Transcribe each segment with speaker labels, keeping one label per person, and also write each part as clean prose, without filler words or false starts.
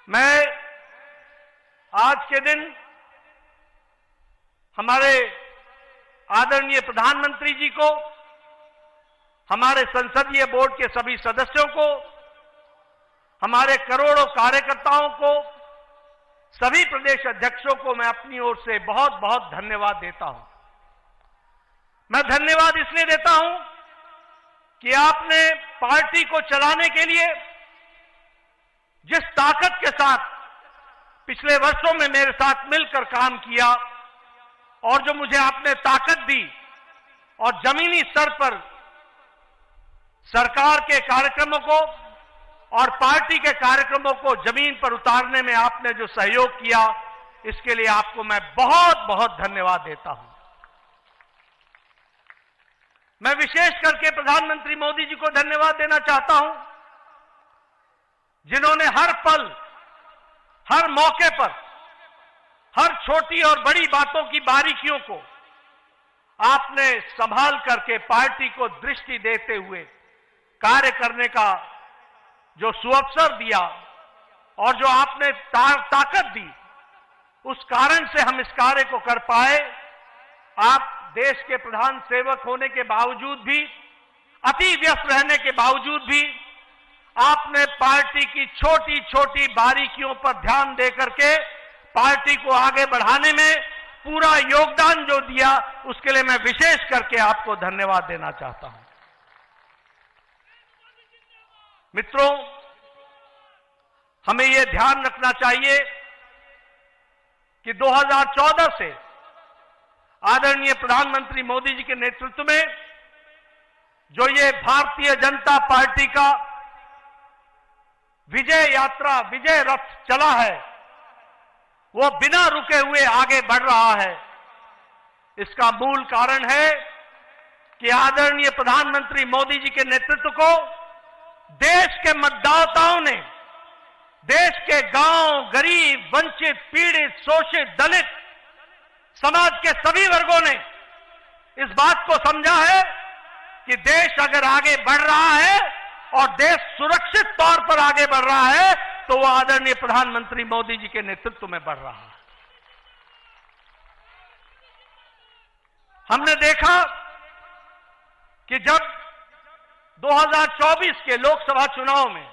Speaker 1: मैं आज के दिन हमारे आदरणीय प्रधानमंत्री जी को, हमारे संसदीय बोर्ड के सभी सदस्यों को, हमारे करोड़ों कार्यकर्ताओं को, सभी प्रदेश अध्यक्षों को मैं अपनी ओर से बहुत बहुत धन्यवाद देता हूं। मैं धन्यवाद इसलिए देता हूं कि आपने पार्टी को चलाने के लिए जिस ताकत के साथ पिछले वर्षों में मेरे साथ मिलकर काम किया और जो मुझे आपने ताकत दी और जमीनी स्तर पर सरकार के कार्यक्रमों को और पार्टी के कार्यक्रमों को जमीन पर उतारने में आपने जो सहयोग किया, इसके लिए आपको मैं बहुत बहुत धन्यवाद देता हूं। मैं विशेष करके प्रधानमंत्री मोदी जी को धन्यवाद देना चाहता हूं, जिन्होंने हर पल, हर मौके पर, हर छोटी और बड़ी बातों की बारीकियों को आपने संभाल करके पार्टी को दृष्टि देते हुए कार्य करने का जो सुअवसर दिया और जो आपने ताकत दी, उस कारण से हम इस कार्य को कर पाए। आप देश के प्रधान सेवक होने के बावजूद भी, अति व्यस्त रहने के बावजूद भी आपने पार्टी की छोटी छोटी बारीकियों पर ध्यान देकर के पार्टी को आगे बढ़ाने में पूरा योगदान जो दिया, उसके लिए मैं विशेष करके आपको धन्यवाद देना चाहता हूं। मित्रों, हमें यह ध्यान रखना चाहिए कि 2014 से आदरणीय प्रधानमंत्री मोदी जी के नेतृत्व में जो ये भारतीय जनता पार्टी का विजय यात्रा, विजय रथ चला है, वो बिना रुके हुए आगे बढ़ रहा है। इसका मूल कारण है कि आदरणीय प्रधानमंत्री मोदी जी के नेतृत्व को देश के मतदाताओं ने, देश के गांव, गरीब, वंचित, पीड़ित, शोषित, दलित समाज के सभी वर्गों ने इस बात को समझा है कि देश अगर आगे बढ़ रहा है और देश सुरक्षित तौर पर आगे बढ़ रहा है, तो वो आदरणीय प्रधानमंत्री मोदी जी के नेतृत्व में बढ़ रहा है। हमने देखा कि जब 2024 के लोकसभा चुनाव में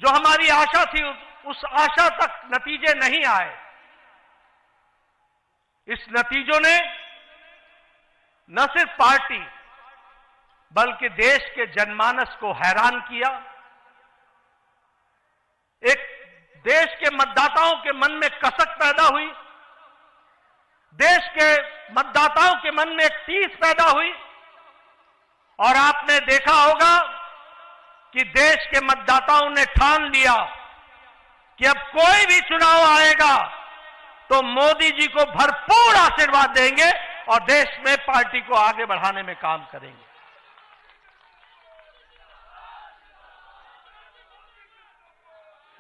Speaker 1: जो हमारी आशा थी, उस आशा तक नतीजे नहीं आए। इस नतीजों ने न सिर्फ पार्टी बल्कि देश के जनमानस को हैरान किया। एक देश के मतदाताओं के मन में कसक पैदा हुई, देश के मतदाताओं के मन में एक टीस पैदा हुई और आपने देखा होगा कि देश के मतदाताओं ने ठान लिया कि अब कोई भी चुनाव आएगा तो मोदी जी को भरपूर आशीर्वाद देंगे और देश में पार्टी को आगे बढ़ाने में काम करेंगे।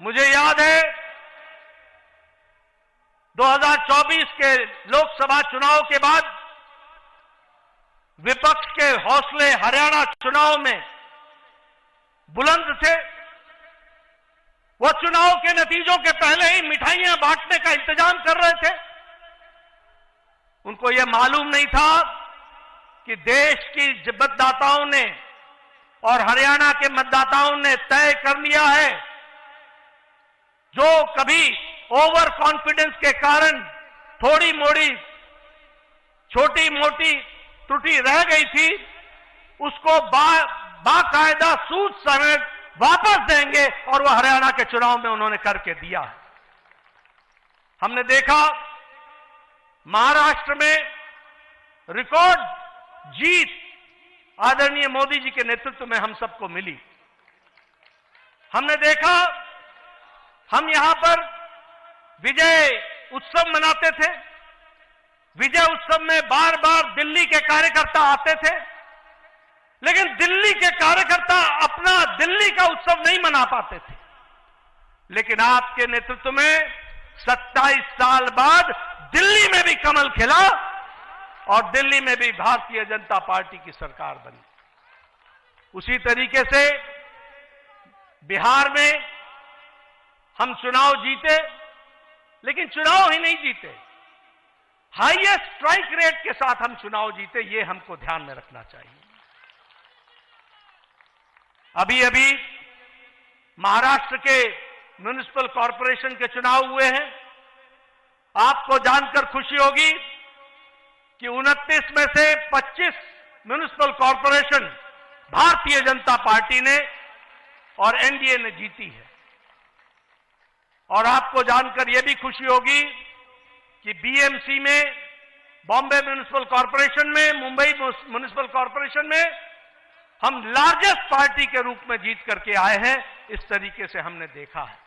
Speaker 1: मुझे याद है 2024 के लोकसभा चुनाव के बाद विपक्ष के हौसले हरियाणा चुनाव में बुलंद थे। वो चुनाव के नतीजों के पहले ही मिठाइयां बांटने का इंतजाम कर रहे थे। उनको यह मालूम नहीं था कि देश की मतदाताओं ने और हरियाणा के मतदाताओं ने तय कर लिया है, जो कभी ओवर कॉन्फिडेंस के कारण थोड़ी मोड़ी छोटी मोटी त्रुटि रह गई थी, उसको बाकायदा सूद समेत वापस देंगे और वह हरियाणा के चुनाव में उन्होंने करके दिया। हमने देखा महाराष्ट्र में रिकॉर्ड जीत आदरणीय मोदी जी के नेतृत्व में हम सबको मिली। हमने देखा हम यहां पर विजय उत्सव मनाते थे। विजय उत्सव में बार बार दिल्ली के कार्यकर्ता आते थे, लेकिन दिल्ली के कार्यकर्ता अपना दिल्ली का उत्सव नहीं मना पाते थे। लेकिन आपके नेतृत्व में 27 साल बाद दिल्ली में भी कमल खिला और दिल्ली में भी भारतीय जनता पार्टी की सरकार बनी। उसी तरीके से बिहार में हम चुनाव जीते, लेकिन चुनाव ही नहीं जीते, हाईएस्ट स्ट्राइक रेट के साथ हम चुनाव जीते, ये हमको ध्यान में रखना चाहिए। अभी अभी महाराष्ट्र के म्युनिसिपल कॉरपोरेशन के चुनाव हुए हैं। आपको जानकर खुशी होगी कि 29 में से 25 municipal corporation Bharatiya Janata party ने और एनडीए ने जीती है। और आपको जानकर यह भी खुशी होगी कि बीएमसी में, बॉम्बे म्युनिसिपल कॉरपोरेशन में, मुंबई म्युनिसिपल कॉरपोरेशन में हम लार्जेस्ट पार्टी के रूप में जीत करके आए हैं। इस तरीके से हमने देखा है।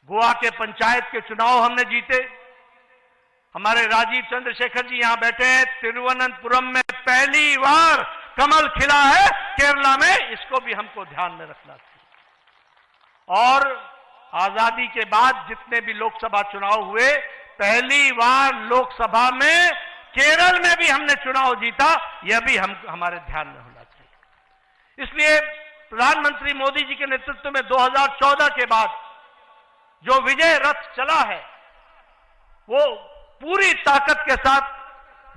Speaker 1: गोवा के पंचायत के चुनाव हमने जीते। हमारे राजीव चंद्रशेखर जी यहां बैठे हैं। तिरुवनंतपुरम में पहली बार कमल खिला है, केरला में, इसको भी हमको ध्यान में रखना चाहिए। और आजादी के बाद जितने भी लोकसभा चुनाव हुए, पहली बार लोकसभा में केरल में भी हमने चुनाव जीता, यह भी हमारे ध्यान में होना चाहिए। इसलिए प्रधानमंत्री मोदी जी के नेतृत्व में 2014 के बाद जो विजय रथ चला है, वो पूरी ताकत के साथ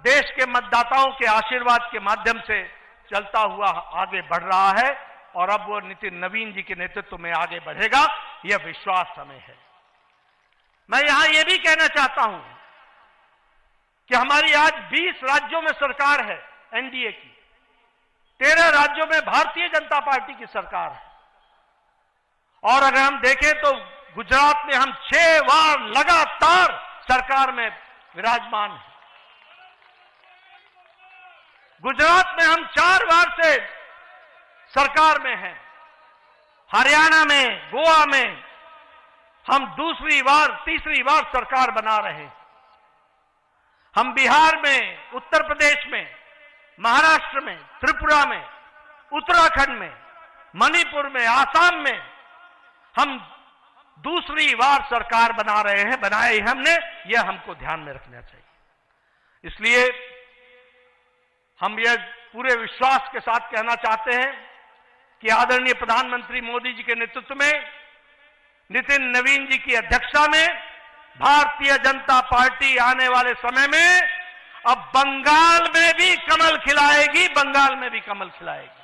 Speaker 1: देश के मतदाताओं के आशीर्वाद के माध्यम से चलता हुआ आगे बढ़ रहा है। और अब वो नितिन नवीन जी के नेतृत्व में आगे बढ़ेगा, यह विश्वास हमें है। मैं यहां यह भी कहना चाहता हूं कि हमारी आज 20 राज्यों में सरकार है एनडीए की, 13 राज्यों में भारतीय जनता पार्टी की सरकार है। और अगर हम देखें तो गुजरात में हम 6 बार लगातार सरकार में विराजमान हैं। गुजरात में हम 4 बार से सरकार में हैं। हरियाणा में, गोवा में हम दूसरी बार, तीसरी बार सरकार बना रहे हैं। हम बिहार में, उत्तर प्रदेश में, महाराष्ट्र में, त्रिपुरा में, उत्तराखंड में, मणिपुर में, आसाम में हम दूसरी बार सरकार बना रहे हैं, बनाई हमने, यह हमको ध्यान में रखना चाहिए। इसलिए हम यह पूरे विश्वास के साथ कहना चाहते हैं कि आदरणीय प्रधानमंत्री मोदी जी के नेतृत्व में, नितिन नवीन जी की अध्यक्षता में भारतीय जनता पार्टी आने वाले समय में अब बंगाल में भी कमल खिलाएगी, बंगाल में भी कमल खिलाएगी।